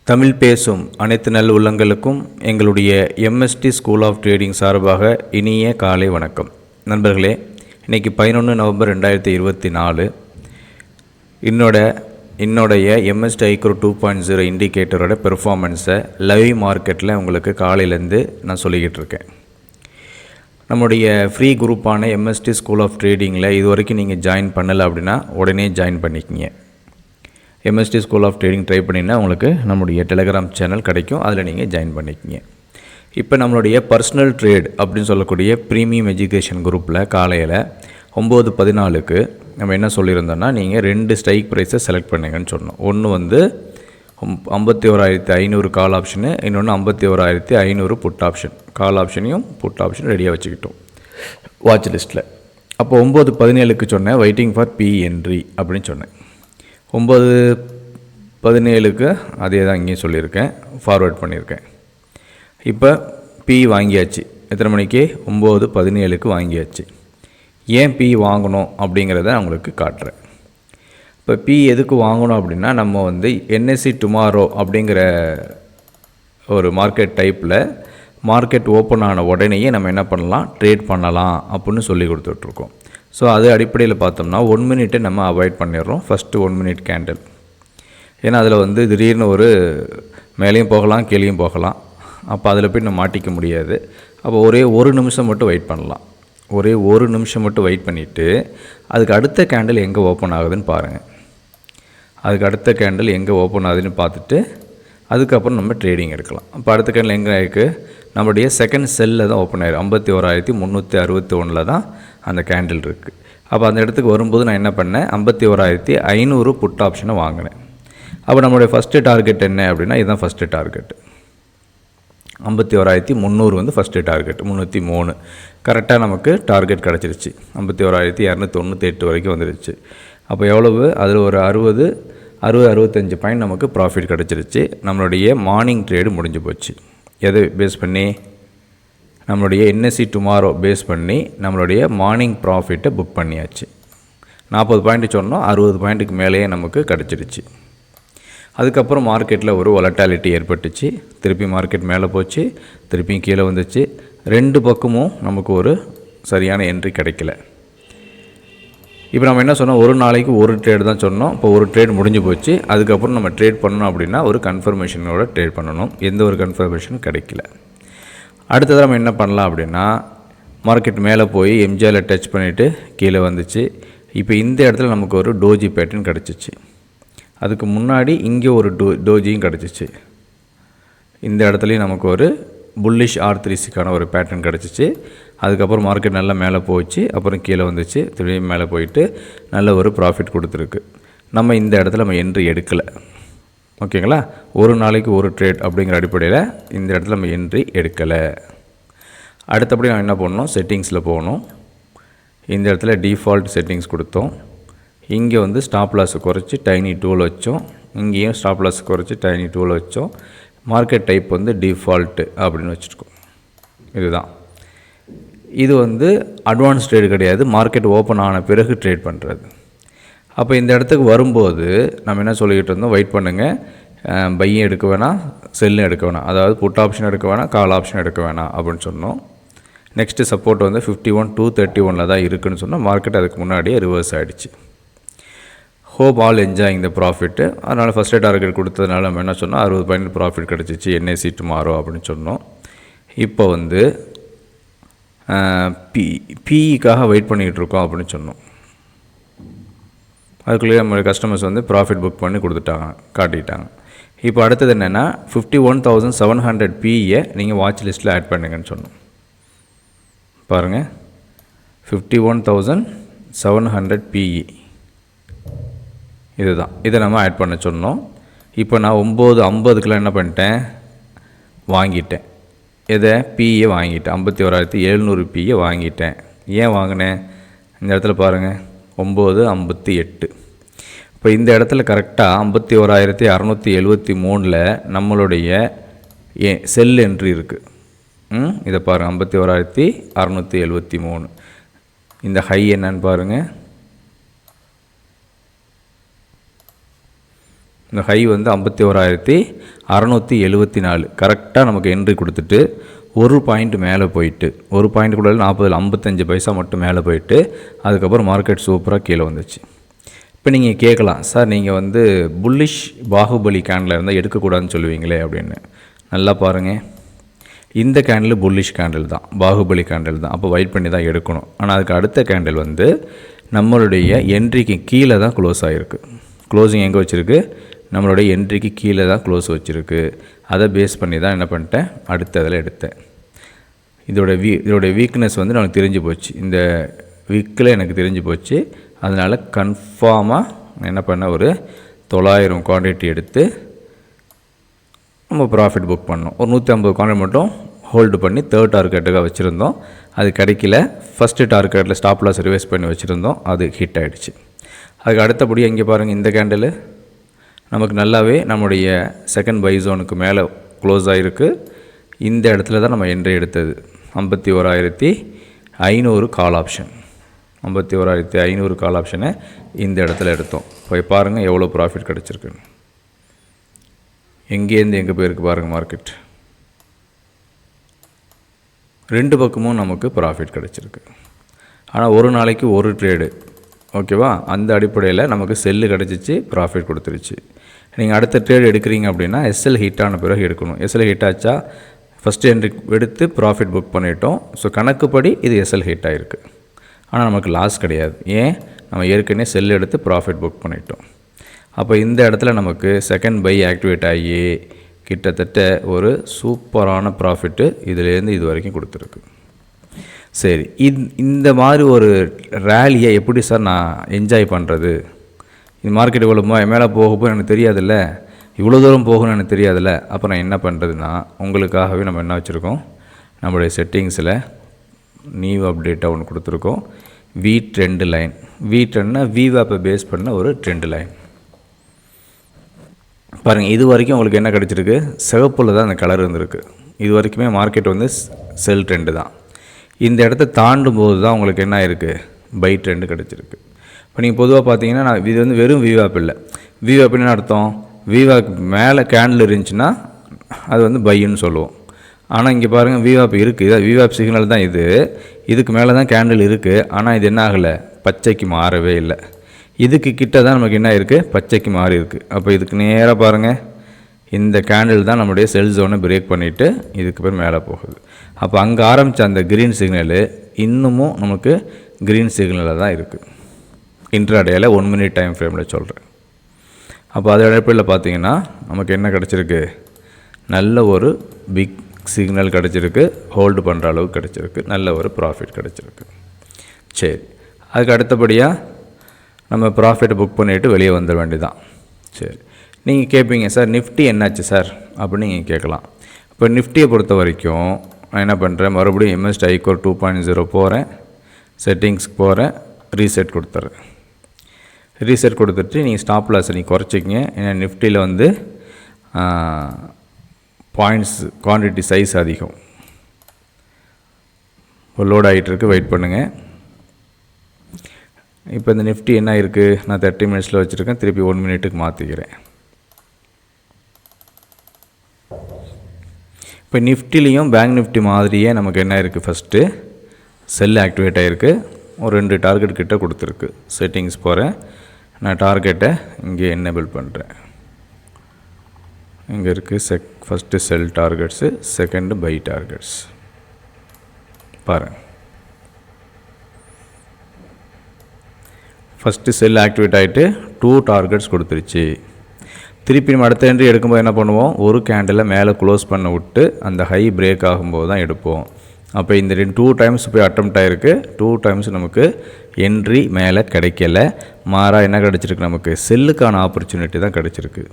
தமிழ் பேசும் அனைத்து நல் உள்ளங்களுக்கும் எங்களுடைய எம்எஸ்டி ஸ்கூல் ஆஃப் ட்ரேடிங் சார்பாக இனிய காலை வணக்கம். நண்பர்களே, இன்றைக்கி 11 நவம்பர் 2024 என்னுடைய எம்எஸ்டி iCore 2.0 இண்டிகேட்டரோட பெர்ஃபார்மன்ஸை லைவ் மார்க்கெட்டில் உங்களுக்கு காலையிலேருந்து நான் சொல்லிக்கிட்டு இருக்கேன். நம்முடைய ஃப்ரீ குரூப்பான எம்எஸ்டி ஸ்கூல் ஆஃப் ட்ரேடிங்கில் இது வரைக்கும் நீங்கள் ஜாயின் பண்ணலை அப்படின்னா உடனே ஜாயின் பண்ணிக்கிங்க. MST school of trading try பண்ணிங்கன்னா உங்களுக்கு நம்முடைய டெலிகிராம் சேனல் கிடைக்கும், அதில் நீங்கள் ஜாயின் பண்ணிக்கிங்க. இப்போ நம்மளுடைய பர்சனல் ட்ரேட் அப்படின்னு சொல்லக்கூடிய ப்ரீமியம் எஜுகேஷன் குரூப்பில் காலையில் 9:14 நம்ம என்ன சொல்லியிருந்தோம்னா, நீங்கள் 2 ஸ்ட்ரைக் ப்ரைஸை செலக்ட் பண்ணுங்கன்னு சொன்னோம். ஒன்று வந்து 51,500 கால் ஆப்ஷனு, இன்னொன்று 51,500 புட் ஆப்ஷன். கால் ஆப்ஷனையும் புட் ஆப்ஷன் ரெடியாக வச்சுக்கிட்டோம் வாட்ச் லிஸ்ட்டில். அப்போ 9:17 சொன்னேன் வெயிட்டிங் ஃபார் பி என்ட்ரி அப்படின்னு சொன்னேன். 9:17 அதே தான் இங்கேயும் சொல்லியிருக்கேன், ஃபார்வேர்ட் பண்ணியிருக்கேன். இப்போ பி வாங்கியாச்சு. எத்தனை மணிக்கு? 9:17 வாங்கியாச்சு. ஏன் பி வாங்கணும் அப்படிங்கிறத உங்களுக்கு காட்டுறேன். இப்போ பி எதுக்கு வாங்கணும் அப்படின்னா, நம்ம வந்து என்எஸ்சி டுமாரோ அப்படிங்கிற ஒரு மார்க்கெட் டைப்பில் மார்க்கெட் ஓப்பன் ஆன உடனேயே நம்ம என்ன பண்ணலாம், ட்ரேட் பண்ணலாம் அப்படின்னு சொல்லி கொடுத்துட்ருக்கோம். ஸோ அது அடிப்படையில் பார்த்தோம்னா 1 மினிட்டை நம்ம அவாய்ட் பண்ணிடுறோம். First 1 minute candle. ஏன்னா அதில் வந்து திடீர்னு ஒரு மேலேயும் போகலாம் கீழேயும் போகலாம். அப்போ அதில் போய் நம்ம மாட்டிக்க முடியாது. அப்போ ஒரே 1 நிமிஷம் மட்டும் வெயிட் பண்ணலாம். ஒரே 1 நிமிஷம் மட்டும் வெயிட் பண்ணிவிட்டு அதுக்கு அடுத்த கேண்டில் எங்கே ஓப்பன் ஆகுதுன்னு பாருங்கள். அதுக்கு அடுத்த கேண்டில் எங்கே ஓப்பன் ஆகுதுன்னு பார்த்துட்டு அதுக்கப்புறம் நம்ம ட்ரேடிங் எடுக்கலாம். அப்போ அடுத்த கேண்டில் எங்கே இருக்குது? நம்மளுடைய செகண்ட் செல்லில் தான் ஓப்பன் ஆயிடும். 51,361 தான் அந்த கேண்டில் இருக்குது. அப்போ அந்த இடத்துக்கு வரும்போது நான் என்ன பண்ணேன், 51,500 புட் ஆப்ஷனை வாங்கினேன். அப்போ நம்மளுடைய ஃபஸ்ட்டு டார்கெட் என்ன அப்படின்னா, இதுதான் ஃபஸ்ட்டு டார்கெட். 51,300 வந்து ஃபஸ்ட்டு டார்கெட். 303 கரெக்டாக நமக்கு டார்கெட் கிடச்சிருச்சு. 51,298 வரைக்கும் வந்துடுச்சு. அப்போ எவ்வளவு? அதில் ஒரு 65 பாயிண்ட் நமக்கு ப்ராஃபிட் கிடச்சிருச்சு. நம்மளுடைய மார்னிங் ட்ரேடு முடிஞ்சு போச்சு. எதை பேஸ் பண்ணி? நம்மளுடைய என்எஸ்சி டுமாரோ பேஸ் பண்ணி நம்மளுடைய மார்னிங் ப்ராஃபிட்டை புக் பண்ணியாச்சு. 40 பாயிண்ட் சொன்னோம், 60 பாயிண்ட்டுக்கு மேலேயே நமக்கு கிடச்சிருச்சு. அதுக்கப்புறம் மார்க்கெட்டில் ஒரு வொலட்டாலிட்டி ஏற்பட்டுச்சு. திருப்பி மார்க்கெட் மேலே போச்சு, திருப்பியும் கீழே வந்துச்சு. 2 பக்கமும் நமக்கு ஒரு சரியான என்ட்ரி கிடைக்கல. இப்போ நம்ம என்ன சொன்னோம், ஒரு நாளைக்கு ஒரு ட்ரேடு தான் சொன்னோம். இப்போ ஒரு ட்ரேட் முடிஞ்சு போச்சு. அதுக்கப்புறம் நம்ம ட்ரேட் பண்ணணும் அப்படின்னா ஒரு கன்ஃபர்மேஷனோட ட்ரேட் பண்ணணும். எந்த ஒரு கன்ஃபர்மேஷனும் கிடைக்கல. அடுத்தது நம்ம என்ன பண்ணலாம் அப்படின்னா, மார்க்கெட் மேலே போய் எம்ஜிஆரில் டச் பண்ணிவிட்டு கீழே வந்துச்சு. இப்போ இந்த இடத்துல நமக்கு ஒரு டோஜி பேட்டர்ன் கிடச்சிச்சு. அதுக்கு முன்னாடி இங்கே ஒரு டோஜியும் கிடச்சிச்சு. இந்த இடத்துலையும் நமக்கு ஒரு புல்லிஷ் R3க்கான ஒரு பேட்டர்ன் கிடச்சிச்சு. அதுக்கப்புறம் மார்க்கெட் நல்லா மேலே போச்சு, அப்புறம் கீழே வந்துச்சு, திரும்பியும் மேலே போயிட்டு நல்ல ஒரு ப்ராஃபிட் கொடுத்துருக்கு. நம்ம இந்த இடத்துல நம்ம என்ட்ரி எடுக்கலை. ஓகேங்களா? ஒரு நாளைக்கு ஒரு ட்ரேட் அப்படிங்கிற அடிப்படையில் இந்த இடத்துல நம்ம என்ட்ரி எடுக்கலை. அடுத்தபடி நான் என்ன பண்ணணும், செட்டிங்ஸில் போகணும். இந்த இடத்துல டிஃபால்ட் செட்டிங்ஸ் கொடுத்தோம். இங்கே வந்து ஸ்டாப் லாஸை குறைச்சி டைனி டூல் வச்சோம். இங்கேயும் ஸ்டாப் லாஸ் குறைச்சி டைனி டூல் வச்சோம். மார்க்கெட் டைப் வந்து டிஃபால்ட்டு அப்படின்னு வச்சுருக்கோம். இதுதான். இது வந்து அட்வான்ஸ் ட்ரேடு கிடையாது, மார்க்கெட் ஓப்பன் ஆன பிறகு ட்ரேட் பண்ணுறது. அப்போ இந்த இடத்துக்கு வரும்போது நம்ம என்ன சொல்லிக்கிட்டு இருந்தோம், வெயிட் பண்ணுங்கள், பையும் எடுக்க வேணாம் செல்லும் எடுக்க வேணாம், அதாவது புட் ஆப்ஷன் எடுக்க வேணாம் கால் ஆப்ஷன் எடுக்க வேணாம் அப்படின்னு சொன்னோம். நெக்ஸ்ட்டு சப்போர்ட் வந்து 51,231 தான் இருக்குதுன்னு சொன்னோம். மார்க்கெட் அதுக்கு முன்னாடியே ரிவர்ஸ் ஆகிடுச்சு. Hope all enjoying the profit. அதனால் ஃபஸ்ட்டு டார்கெட் கொடுத்ததுனால நம்ம என்ன சொன்னோம், 60 பாயிண்ட் ப்ராஃபிட் கிடச்சிச்சு என்எஸ்சி டுமாரோ அப்படின்னு சொன்னோம். இப்போ வந்து பிஇக்காக வெயிட் பண்ணிகிட்டு இருக்கோம் அப்படின்னு சொன்னோம். அதுக்குள்ளேயே நம்ம கஸ்டமர்ஸ் வந்து ப்ராஃபிட் புக் பண்ணி கொடுத்துட்டாங்க, காட்டிட்டாங்க. இப்போ அடுத்தது என்னென்னா 51,700 பிஇயை நீங்கள் வாட்ச் லிஸ்ட்டில் ஆட் பண்ணுங்கன்னு சொன்னோம். பாருங்கள், 51,700 பிஇ இதுதான். இதை நம்ம ஆட் பண்ண சொன்னோம். இப்போ நான் 9:50 என்ன பண்ணிட்டேன், வாங்கிட்டேன். எதை? பிஏ வாங்கிட்டேன். 51,700 பிஏ வாங்கிட்டேன். ஏன் வாங்கினேன்? இந்த இடத்துல பாருங்கள், 9:58. இப்போ இந்த இடத்துல கரெக்டாக 51,673 நம்மளுடைய செல் என்ட்ரி இருக்குது. இதை பாருங்கள், 51,673. இந்த ஹை என்னன்னு பாருங்கள். இந்த ஹை வந்து 51,673 674 கரெக்டாக நமக்கு என்ட்ரி கொடுத்துட்டு ஒரு பாயிண்ட் மேலே போயிட்டு, ஒரு பாயிண்ட் கூட 55 பைசா மட்டும் மேலே போயிட்டு அதுக்கப்புறம் மார்க்கெட் சூப்பராக கீழே வந்துச்சு. இப்போ நீங்கள் கேட்கலாம், சார் நீங்கள் வந்து புல்லிஷ் பாகுபலி கேண்டில் இருந்தால் எடுக்கக்கூடாதுன்னு சொல்லுவீங்களே அப்படின்னு. நல்லா பாருங்கள், இந்த கேண்டில் புல்லிஷ் கேண்டில் தான், பாகுபலி கேண்டில் தான். அப்போ வெயிட் பண்ணி தான் எடுக்கணும். ஆனால் அதுக்கு அடுத்த கேண்டில் வந்து நம்மளுடைய என்ட்ரிக்கு கீழே தான் க்ளோஸ் ஆகிருக்கு. க்ளோசிங் எங்கே வச்சுருக்கு? நம்மளுடைய என்ட்ரிக்கு கீழே தான் க்ளோஸ் வச்சுருக்கு. அதை பேஸ் பண்ணி தான் என்ன பண்ணிட்டேன், அடுத்த இதில் எடுத்தேன். இதோடைய வீக்னஸ் வந்து எனக்கு தெரிஞ்சு போச்சு, இந்த வீக்கில் எனக்கு தெரிஞ்சு போச்சு. அதனால் கன்ஃபார்மாக என்ன பண்ண, ஒரு 900 குவான்டிட்டி எடுத்து நம்ம ப்ராஃபிட் புக் பண்ணோம். ஒரு 150 குவான்டிட்டி மட்டும் ஹோல்டு பண்ணி தேர்ட் டார்கெட்டுக்காக வச்சுருந்தோம். அது கிடைக்கல. ஃபஸ்ட்டு டார்கெட்டில் ஸ்டாப் லாஸ் ரிவைஸ் பண்ணி வச்சுருந்தோம், அது ஹிட் ஆகிடுச்சு. அதுக்கு அடுத்தபடியாக இங்கே பாருங்கள், இந்த கேண்டில் நமக்கு நல்லாவே நம்முடைய செகண்ட் பை ஜோனுக்கு மேலே க்ளோஸ் ஆகிருக்கு. இந்த இடத்துல தான் நம்ம என்ட்ரி எடுத்தது. 51,500 கால் ஆப்ஷன், 51,500 கால் ஆப்ஷனை இந்த இடத்துல எடுத்தோம். போய் பாருங்கள் எவ்வளோ ப்ராஃபிட் கிடச்சிருக்குன்னு. எங்கேருந்து எங்கே போயிருக்கு பாருங்கள் மார்க்கெட். ரெண்டு பக்கமும் நமக்கு ப்ராஃபிட் கிடச்சிருக்கு. ஆனால் ஒரு நாளைக்கு ஒரு ட்ரேடு, ஓகேவா? அந்த அடிப்படையில் நமக்கு செல்லு கிடச்சிச்சு, ப்ராஃபிட் கொடுத்துருச்சு. நீங்கள் அடுத்த ட்ரேட் எடுக்கிறீங்க அப்படின்னா எஸ்எல் ஹிட் ஆன பிறகு எடுக்கணும். எஸ்எல் ஹிட் ஆச்சா ஃபஸ்ட்டு என்ட்ரி எடுத்து ப்ராஃபிட் புக் பண்ணிட்டோம். ஸோ கணக்குப்படி இது எஸ்எல் ஹிட் ஆகிருக்கு. ஆனால் நமக்கு லாஸ் கிடையாது. ஏன்? நம்ம ஏற்கனவே செல் எடுத்து ப்ராஃபிட் புக் பண்ணிட்டோம். அப்போ இந்த இடத்துல நமக்கு செகண்ட் பை ஆக்டிவேட் ஆகி கிட்டத்தட்ட ஒரு சூப்பரான ப்ராஃபிட்டு இதிலேருந்து இது வரைக்கும் கொடுத்துருக்கு. சரி, இந்த மாதிரி ஒரு ரேலியை எப்படி சார் நான் என்ஜாய் பண்ணுறது? இந்த மார்க்கெட் இவ்வளோ மேலே போகும்போது எனக்கு தெரியாதுல்ல, இவ்வளோ தூரம் போகணும்னு எனக்கு தெரியாதுல்ல. அப்போ நான் என்ன பண்ணுறதுன்னா, உங்களுக்காகவே நம்ம என்ன வச்சுருக்கோம், நம்மளுடைய செட்டிங்ஸில் நியூ அப்டேட்டாக ஒன்று கொடுத்துருக்கோம். iTrend line. iTrendனா விவாப்பை பேஸ் பண்ண ஒரு ட்ரெண்ட் லைன். பாருங்கள், இது வரைக்கும் உங்களுக்கு என்ன கிடச்சிருக்கு? சிவப்பில் தான் அந்த கலர் இருந்திருக்கு. இது வரைக்குமே மார்க்கெட் வந்து செல் ட்ரெண்டு தான். இந்த இடத்த தாண்டும் போது தான் உங்களுக்கு என்ன இருக்குது, பை ட்ரெண்டு கிடச்சிருக்கு. இப்போ நீங்கள் பொதுவாக பார்த்தீங்கன்னா, இது வந்து வெறும் விவாப் இல்லை. விவாப்னு அர்த்தம், விவாப் மேலே கேண்டில் இருந்துச்சுன்னா அது வந்து பைன்னு சொல்லுவோம். ஆனால் இங்கே பாருங்கள், விவாப் இருக்குது. இதான் விவாப் சிக்னல் தான் இது. இதுக்கு மேலே தான் கேண்டில் இருக்குது. ஆனால் இது என்ன ஆகலை, பச்சைக்கு மாறவே இல்லை. இதுக்கு கிட்ட தான் நமக்கு என்ன இருக்குது, பச்சைக்கு மாறி இருக்குது. அப்போ இதுக்கு நேராக பாருங்கள், இந்த கேண்டில் தான் நம்முடைய செல் ஜோனை பிரேக் பண்ணிவிட்டு இதுக்கு பேர் மேலே போகுது. அப்போ அங்கே ஆரம்பித்த அந்த க்ரீன் சிக்னலு இன்னமும் நமக்கு க்ரீன் சிக்னலில் தான் இருக்குது. இன்ட்ராடேயில் 1 மினிட் டைம் ஃப்ரேமில் சொல்கிறேன். அப்போ அதோட அடிப்படையில் பார்த்தீங்கன்னா நமக்கு என்ன கிடச்சிருக்கு, நல்ல ஒரு பிக் சிக்னல் கிடச்சிருக்கு, ஹோல்டு பண்ணுற அளவுக்கு கிடச்சிருக்கு, நல்ல ஒரு ப்ராஃபிட் கிடச்சிருக்கு. சரி, அதுக்கு அடுத்தபடியாக நம்ம ப்ராஃபிட்டை புக் பண்ணிவிட்டு வெளியே வந்துட வேண்டியதான். சரி, நீங்கள் கேட்பீங்க, சார் நிஃப்டி என்னாச்சு சார் அப்படின்னு நீங்கள் கேட்கலாம். இப்போ நிஃப்டியை பொறுத்த வரைக்கும் நான் என்ன பண்ணுறேன், மறுபடியும் எம்எஸ்டி iCore 2.0 போகிறேன், செட்டிங்ஸ்க்கு போகிறேன், ரீசெட் கொடுத்துட்றேன். ரீசெட் கொடுத்துட்டு நீங்கள் ஸ்டாப் லாஸை நீங்கள் குறைச்சிக்கிங்க. ஏன்னா நிஃப்டியில் வந்து பாயிண்ட்ஸ் குவான்டிட்டி சைஸ் அதிகம். ஒரு லோட் ஆகிட்டுருக்கு, வெயிட் பண்ணுங்கள். இப்போ இந்த நிஃப்டி என்ன இருக்குது, நான் 30 மினிட்ஸில் வச்சுருக்கேன், திருப்பி 1 மினிட்டுக்கு மாற்றிக்கிறேன். இப்போ நிஃப்டிலையும் பேங்க் நிஃப்டி மாதிரியே நமக்கு என்ன இருக்குது, ஃபஸ்ட்டு செல் ஆக்டிவேட் ஆகிருக்கு, ஒரு 2 டார்கெட் கிட்ட கொடுத்துருக்கு. செட்டிங்ஸ் போகிறேன், நான் டார்கெட்டை இங்கே என்னேபிள் பண்ணுறேன். இங்கே இருக்குது first sell targets, second buy targets. பாருங்கள், ஃபஸ்ட்டு செல் ஆக்டிவேட் ஆகிட்டு 2 டார்கெட்ஸ் கொடுத்துருச்சு. திருப்பி நம்ம அடுத்த என்ட்ரி எடுக்கும்போது என்ன பண்ணுவோம், ஒரு கேண்டில் மேலே க்ளோஸ் பண்ண விட்டு அந்த ஹை பிரேக் ஆகும்போது தான் எடுப்போம். அப்போ இந்த 2 டைம்ஸ் போய் அட்டெம்ப்ட் ஆகிருக்கு. 2 டைம்ஸ் நமக்கு என்ட்ரி மேலே கிடைக்கல. மாறாக என்ன கிடச்சிருக்கு, நமக்கு செல்லுக்கான ஆப்பர்ச்சுனிட்டி தான் கிடச்சிருக்கு.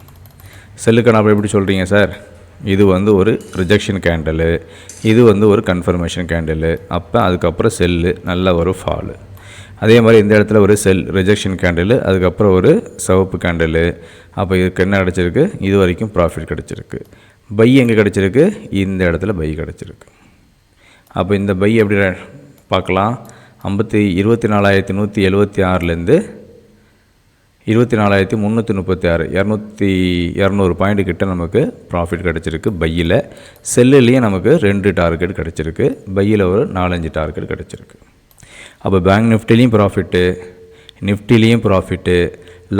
செல்லுக்கான ஆப்பர் எப்படி சொல்கிறீங்க சார், இது வந்து ஒரு ரிஜெக்ஷன் கேண்டில், இது வந்து ஒரு கன்ஃபர்மேஷன் கேண்டில். அப்போ அதுக்கப்புறம் செல்லு நல்ல ஒரு ஃபாலு. அதே மாதிரி இந்த இடத்துல ஒரு செல் ரிஜெக்ஷன் கேண்டில், அதுக்கப்புறம் ஒரு சிவப்பு கேண்டில். அப்போ இதுக்கு என்ன கிடச்சிருக்கு, இது வரைக்கும் ப்ராஃபிட் கிடச்சிருக்கு. பை எங்கே கிடச்சிருக்கு, இந்த இடத்துல பை கிடச்சிருக்கு. அப்போ இந்த பை எப்படி பார்க்கலாம், 24,176லேருந்து 24,336 200 பாயிண்ட் கிட்ட நமக்கு ப்ராஃபிட் கிடச்சிருக்கு பையில். செல்லுலேயும் நமக்கு 2 டார்கெட் கிடச்சிருக்கு, பையில் ஒரு 4-5 டார்கெட் கிடச்சிருக்கு. அப்போ பேங்க் நிஃப்டிலையும் ப்ராஃபிட்டு, நிஃப்டிலையும் ப்ராஃபிட்டு.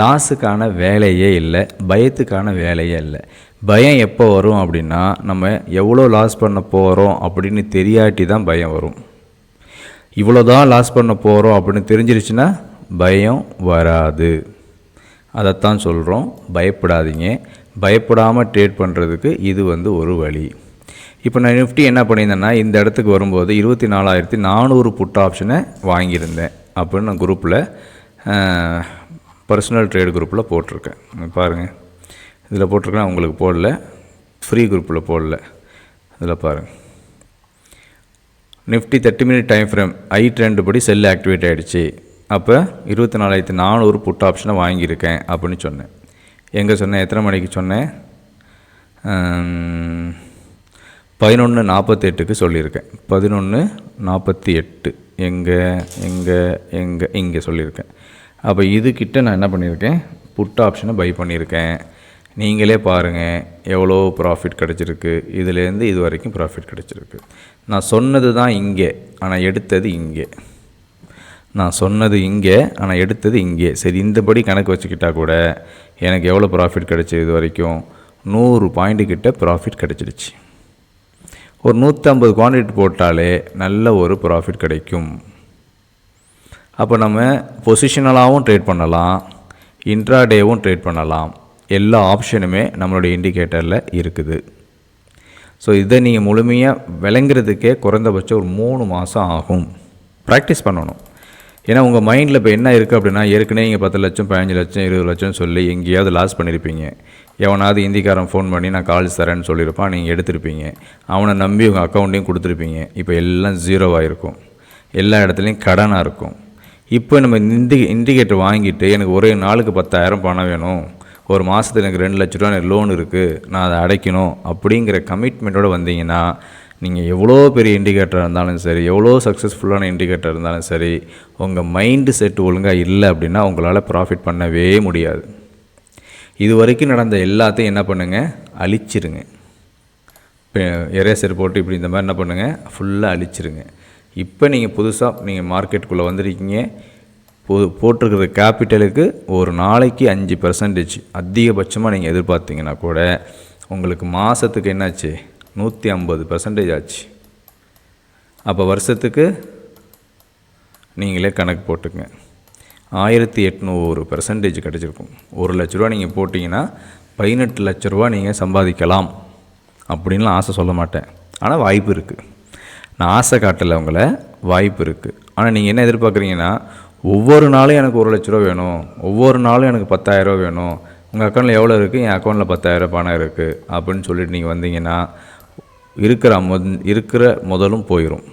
லாஸுக்கான வேலையே இல்லை, பயத்துக்கான வேலையே இல்லை. பயம் எப்போ வரும் அப்படின்னா நம்ம எவ்வளோ லாஸ் பண்ண போகிறோம் அப்படின்னு தெரியாட்டி தான் பயம் வரும். இவ்வளோ தான் லாஸ் பண்ண போகிறோம் அப்படின்னு தெரிஞ்சிருச்சுன்னா பயம் வராது. அதைத்தான் சொல்கிறோம், பயப்படாதீங்க. பயப்படாமல் ட்ரேட் பண்ணுறதுக்கு இது ஒரு வழி. இப்போ நான் நிஃப்டி என்ன பண்ணியிருந்தேன்னா, இந்த இடத்துக்கு வரும்போது 24,400 புட் ஆப்ஷனை வாங்கியிருந்தேன் அப்படின்னு நான் குரூப்பில் பர்சனல் ட்ரேட் குரூப்பில் போட்டிருக்கேன். பாருங்கள், இதில் போட்டிருக்கேன், உங்களுக்கு போடல, ஃப்ரீ குரூப்பில் போடல. இதில் பாருங்கள், Nifty 30 minute time frame iTrend படி செல் ஆக்டிவேட் ஆகிடுச்சு. அப்போ 24,400 புட் ஆப்ஷனை வாங்கியிருக்கேன் அப்படின்னு சொன்னேன். எங்கே சொன்னேன், எத்தனை மணிக்கு சொன்னேன்? 11:48க்கு சொல்லியிருக்கேன். 11:48 இங்கே சொல்லியிருக்கேன். அப்போ இதுக்கிட்ட நான் என்ன பண்ணியிருக்கேன், புட் ஆப்ஷனை பை பண்ணியிருக்கேன். நீங்களே பாருங்கள் எவ்வளோ ப்ராஃபிட் கிடச்சிருக்கு. இதுலேருந்து இது வரைக்கும் ப்ராஃபிட் கிடச்சிருக்கு. நான் சொன்னது தான் இங்கே, ஆனால் எடுத்தது இங்கே. நான் சொன்னது இங்கே, ஆனால் எடுத்தது இங்கே. சரி, இந்தபடி கணக்கு வச்சுக்கிட்டால் கூட எனக்கு எவ்வளோ ப்ராஃபிட் கிடச்சி, இது வரைக்கும் 100 பாயிண்ட்டு கிட்ட ப்ராஃபிட் கிடச்சிடுச்சு. ஒரு 150 குவான்டிட்டி போட்டாலே நல்ல ஒரு ப்ராஃபிட் கிடைக்கும். அப்போ நம்ம பொசிஷனலாகவும் ட்ரேட் பண்ணலாம், இன்ட்ராடேவும் ட்ரேட் பண்ணலாம். எல்லா ஆப்ஷனுமே நம்மளுடைய இண்டிகேட்டரில் இருக்குது. ஸோ இதை நீங்கள் முழுமையாக விளங்குறதுக்கே குறைந்தபட்சம் ஒரு 3 மாதம் ஆகும். ப்ராக்டிஸ் பண்ணணும். ஏன்னா உங்கள் மைண்டில் இப்போ என்ன இருக்குது அப்படின்னா, ஏற்கனவே நீங்கள் 10 லட்சம் 15 லட்சம் 20 லட்சம் சொல்லி எங்கேயாவது லாஸ் பண்ணியிருப்பீங்க. எவனாவது இந்திக்காரன் ஃபோன் பண்ணி நான் கால்ஸ் தரேன்னு சொல்லியிருப்பான், நீங்கள் எடுத்திருப்பீங்க. அவனை நம்பி உங்கள் அக்கௌண்ட்டையும் கொடுத்துருப்பீங்க. இப்போ எல்லாம் ஜீரோவாக இருக்கும், எல்லா இடத்துலையும் கடனாக இருக்கும். இப்போ நம்ம இண்டிகேட்டர் வாங்கிட்டு எனக்கு ஒரே நாளுக்கு 10,000 பணம் வேணும், ஒரு மாதத்துக்கு எனக்கு 2 லட்ச ரூபா எனக்கு லோன் இருக்குது, நான் அதை அடைக்கணும் அப்படிங்கிற கமிட்மெண்ட்டோடு வந்தீங்கன்னா, நீங்கள் எவ்வளோ பெரிய இண்டிகேட்டராக இருந்தாலும் சரி, எவ்வளோ சக்ஸஸ்ஃபுல்லான இண்டிகேட்டர் இருந்தாலும் சரி, உங்கள் மைண்டு செட் ஒழுங்காக இல்லை அப்படின்னா உங்களால் ப்ராஃபிட் பண்ணவே முடியாது. இது வரைக்கும் நடந்த எல்லாத்தையும் என்ன பண்ணுங்கள், அழிச்சிருங்க. இப்போ எரேசர் போட்டு இப்படி இந்த மாதிரி என்ன பண்ணுங்கள், ஃபுல்லாக அழிச்சிருங்க. இப்போ நீங்கள் புதுசாக நீங்கள் மார்க்கெட்டுக்குள்ளே வந்திருக்கீங்க. போட்டிருக்கிற கேபிட்டலுக்கு ஒரு நாளைக்கு 5% அதிகபட்சமாக நீங்கள் எதிர்பார்த்தீங்கன்னா கூட உங்களுக்கு மாதத்துக்கு என்னாச்சு, 150% ஆச்சு. அப்போ வருஷத்துக்கு நீங்களே கணக்கு போட்டுங்க, 1800% கிடச்சிருக்கும். 1 லட்ச ரூபா நீங்கள் போட்டிங்கன்னா 18 லட்ச ரூபா நீங்கள் சம்பாதிக்கலாம் அப்படின்லாம் ஆசை சொல்ல மாட்டேன். ஆனால் வாய்ப்பு இருக்குது. நான் ஆசை காட்டலை உங்களை, வாய்ப்பு இருக்குது. ஆனால் நீங்கள் என்ன எதிர்பார்க்குறீங்கன்னா, ஒவ்வொரு நாளும் எனக்கு 1 லட்ச ரூபா வேணும், ஒவ்வொரு நாளும் எனக்கு 10,000 ரூபா வேணும், உங்கள் அக்கௌண்ட்டில் எவ்வளோ இருக்குது, என் அக்கௌண்ட்டில் 10,000 பணம் இருக்குது அப்படின்னு சொல்லிட்டு நீங்கள் வந்தீங்கன்னா இருக்கிற முதலும் போயிடும்.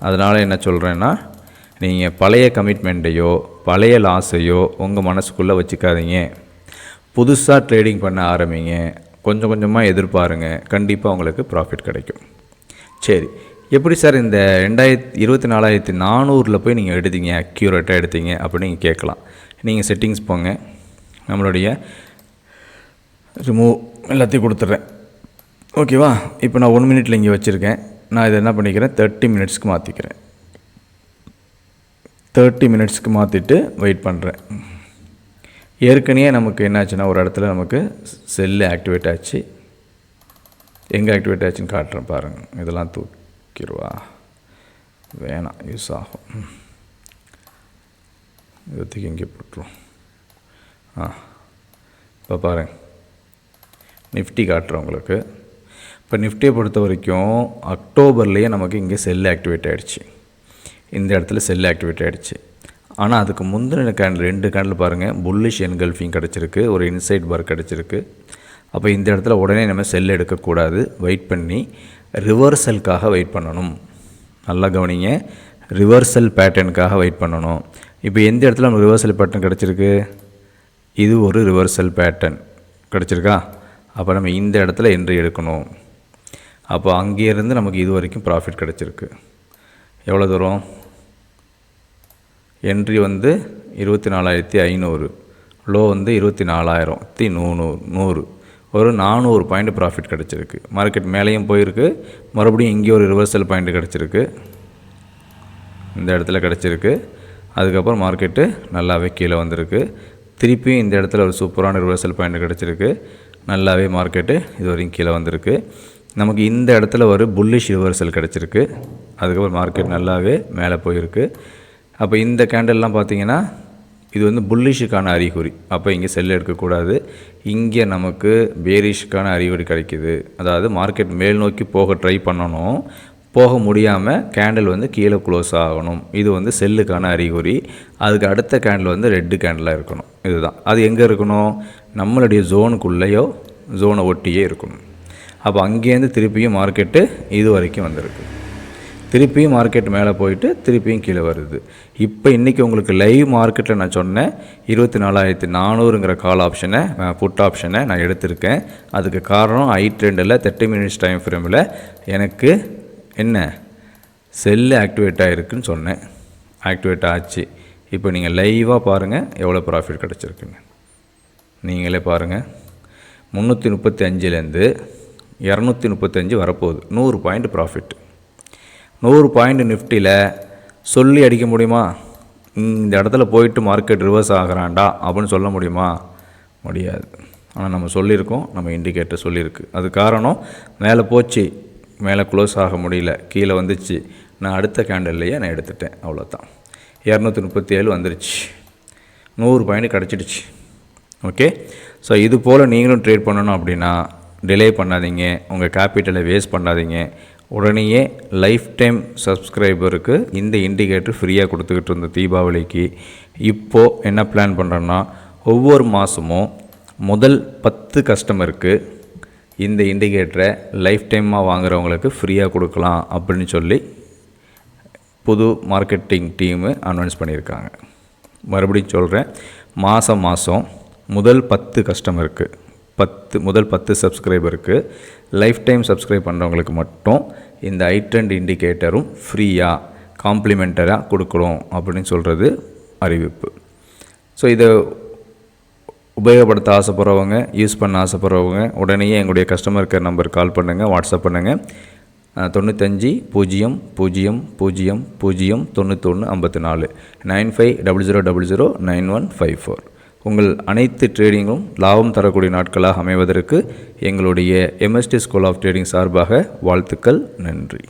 அதனால் என்ன சொல்கிறேன்னா, நீங்கள் பழைய கமிட்மெண்ட்டையோ பழைய லாஸையோ உங்கள் மனசுக்குள்ளே வச்சுக்காதீங்க. புதுசாக ட்ரேடிங் பண்ண ஆரம்பிங்க. கொஞ்சம் கொஞ்சமாக எதிர்பாருங்க, கண்டிப்பாக உங்களுக்கு ப்ராஃபிட் கிடைக்கும். சரி, எப்படி சார் இந்த 24,400 போய் நீங்கள் எடுத்தீங்க, அக்யூரேட்டாக எடுத்தீங்க அப்படின்னு நீங்கள் கேட்கலாம். நீங்கள் செட்டிங்ஸ் போங்க, நம்மளுடைய ரிமூவ் எல்லாத்தையும் கொடுத்துட்றேன், ஓகேவா? இப்போ நான் 1 மினிட்டில் இங்கே வச்சுருக்கேன். நான் இதை என்ன பண்ணிக்கிறேன், 30 மினிட்ஸ்க்கு மாற்றிக்கிறேன். 30 மினிட்ஸ்க்கு மாற்றிட்டு வெயிட் பண்ணுறேன். ஏற்கனவே நமக்கு என்னாச்சுன்னா, ஒரு இடத்துல நமக்கு செல்லு ஆக்டிவேட் ஆச்சு. எங்கே ஆக்டிவேட் ஆச்சுன்னு காட்டுறேன் பாருங்கள். இதெல்லாம் தூக்கிடுவா, வேணாம், யூஸ் ஆகும். இதுக்கு இங்கே போட்டுருவோம். இப்போ பாருங்கள், நிஃப்டி காட்டுறேன் உங்களுக்கு. இப்போ நிஃப்டியை பொறுத்த வரைக்கும் அக்டோபர்லேயே நமக்கு இங்கே செல் ஆக்டிவேட் ஆகிடுச்சு. இந்த இடத்துல செல் ஆக்டிவேட் ஆகிடுச்சு. ஆனால் அதுக்கு முந்தின கேண்டில் 2 கேண்டில் பாருங்கள், புல்லிஷ் என்கல்ஃபிங் கிடச்சிருக்கு, ஒரு இன்சைட் பார் கிடச்சிருக்கு. அப்போ இந்த இடத்துல உடனே நம்ம செல் எடுக்கக்கூடாது, வெயிட் பண்ணி ரிவர்சலுக்காக வெயிட் பண்ணணும். நல்லா கவனிங்க, ரிவர்சல் பேட்டர்னுக்காக வெயிட் பண்ணணும். இப்போ எந்த இடத்துல நம்ம ரிவர்சல் பேட்டர்ன் கிடச்சிருக்கு, இது ஒரு ரிவர்சல் பேட்டர்ன் கிடச்சிருக்கா. அப்போ நம்ம இந்த இடத்துல என்ட்ரி எடுக்கணும். அப்போ அங்கேருந்து நமக்கு இது வரைக்கும் ப்ராஃபிட் கிடச்சிருக்கு. எவ்வளோ தூரம், என்ட்ரி வந்து 24,500, லோ வந்து 24,100, ஒரு 400 பாயிண்ட் ப்ராஃபிட் கிடச்சிருக்கு. மார்க்கெட் மேலேயும் போயிருக்கு, மறுபடியும் இங்கே ஒரு ரிவர்சல் பாயிண்ட் கிடச்சிருக்கு, இந்த இடத்துல கிடச்சிருக்கு. அதுக்கப்புறம் மார்க்கெட்டு நல்லாவே கீழே வந்திருக்கு. திருப்பியும் இந்த இடத்துல ஒரு சூப்பரான ரிவர்சல் பாயிண்ட் கிடச்சிருக்கு, நல்லாவே மார்க்கெட்டு இது வரைக்கும் கீழே வந்திருக்கு. நமக்கு இந்த இடத்துல ஒரு புல்லிஷ் ரிவர்சல் கிடச்சிருக்கு. அதுக்கப்புறம் மார்க்கெட் நல்லாவே மேலே போயிருக்கு. அப்போ இந்த கேண்டல்லாம் பார்த்திங்கன்னா இது வந்து புல்லிஷுக்கான அறிகுறி. அப்போ இங்கே செல் எடுக்கக்கூடாது. இங்கே நமக்கு பேரிஷுக்கான அறிகுறி கிடைக்கிது. அதாவது மார்க்கெட் மேல் நோக்கி போக ட்ரை பண்ணணும், போக முடியாமல் கேண்டில் வந்து கீழே க்ளோஸ் ஆகணும். இது வந்து செல்லுக்கான அறிகுறி. அதுக்கு அடுத்த கேண்டில் வந்து ரெட்டு கேண்டிலாக இருக்கணும். இதுதான். அது எங்கே இருக்கணும்? நம்மளுடைய ஜோனுக்குள்ளேயோ ஜோனை ஒட்டியே இருக்கணும். அப்போ அங்கேருந்து திருப்பியும் மார்க்கெட்டு இது வரைக்கும் வந்திருக்கு. திருப்பியும் மார்க்கெட் மேலே போயிட்டு திருப்பியும் கீழே வருது. இப்போ இன்றைக்கி உங்களுக்கு லைவ் மார்க்கெட்டில் நான் சொன்னேன் 24,400ங்கிற கால் ஆப்ஷனை, புட் ஆப்ஷனை நான் எடுத்திருக்கேன். அதுக்கு காரணம் iTrendல 30 மினிட்ஸ் டைம் ஃப்ரேமில் எனக்கு என்ன செல்லு ஆக்டிவேட் ஆகிருக்குன்னு சொன்னேன். ஆக்டிவேட் ஆச்சு. இப்போ நீங்கள் லைவாக பாருங்கள் எவ்வளோ ப்ராஃபிட் கிடச்சிருக்குன்னு. நீங்களே பாருங்கள். 335லேருந்து 235 வரப்போகுது. 100 பாயிண்ட் ப்ராஃபிட். 100 பாயிண்ட் நிஃப்டியில் சொல்லி அடிக்க முடியுமா? இந்த இடத்துல போயிட்டு மார்க்கெட் ரிவர்ஸ் ஆகிறான்டா அப்படின்னு சொல்ல முடியுமா? முடியாது. ஆனால் நம்ம சொல்லியிருக்கோம், நம்ம இண்டிகேட்டர் சொல்லியிருக்கு. அது காரணம் மேலே போச்சு, மேலே க்ளோஸ் ஆக முடியல, கீழே வந்துச்சு. நான் அடுத்த கேண்டல்லையே நான் எடுத்துட்டேன். அவ்வளோதான். 237 வந்துருச்சு, 100 பாயிண்ட் கிடச்சிடுச்சு. ஓகே. ஸோ இது போல் நீங்களும் ட்ரேட் பண்ணணும் அப்படின்னா டிலே பண்ணாதீங்க, உங்கள் கேபிட்டலை வேஸ்ட் பண்ணாதீங்க. உடனேயே லைஃப் டைம் சப்ஸ்கிரைபருக்கு இந்த இண்டிகேட்டர் ஃப்ரீயாக கொடுத்துக்கிட்டு இருந்த தீபாவளிக்கு இப்போது என்ன பிளான் பண்ணுறேன்னா, ஒவ்வொரு மாதமும் முதல் 10 கஸ்டமருக்கு இந்த இண்டிகேட்டரை லைஃப் டைமாக வாங்குகிறவங்களுக்கு ஃப்ரீயாக கொடுக்கலாம் அப்படின்னு சொல்லி புது மார்க்கெட்டிங் டீமு அனௌன்ஸ் பண்ணியிருக்காங்க. மறுபடியும் சொல்கிறேன், மாதம் முதல் 10 கஸ்டமருக்கு, முதல் 10 சப்ஸ்கிரைபருக்கு லைஃப் டைம் சப்ஸ்கிரைப் பண்ணுறவங்களுக்கு மட்டும் இந்த iTrend இண்டிகேட்டரும் ஃப்ரீயாக காம்ப்ளிமெண்டராக கொடுக்குறோம் அப்படின்னு சொல்கிறது அறிவிப்பு. ஸோ இதை உபயோகப்படுத்த ஆசைப்படுறவங்க, யூஸ் பண்ண ஆசைப்படுறவங்க உடனேயே எங்களுடைய கஸ்டமர் கேர் நம்பர் கால் பண்ணுங்கள், வாட்ஸ்அப் பண்ணுங்கள். 95 0 0 0 0 91 54 950000 9154. உங்கள் அனைத்து ட்ரேடிங்கும் லாபம் தரக்கூடிய நாட்களாக அமைவதற்கு எங்களுடைய MST ஸ்கூல் ஆஃப் ட்ரேடிங் சார்பாக வாழ்த்துக்கள். நன்றி.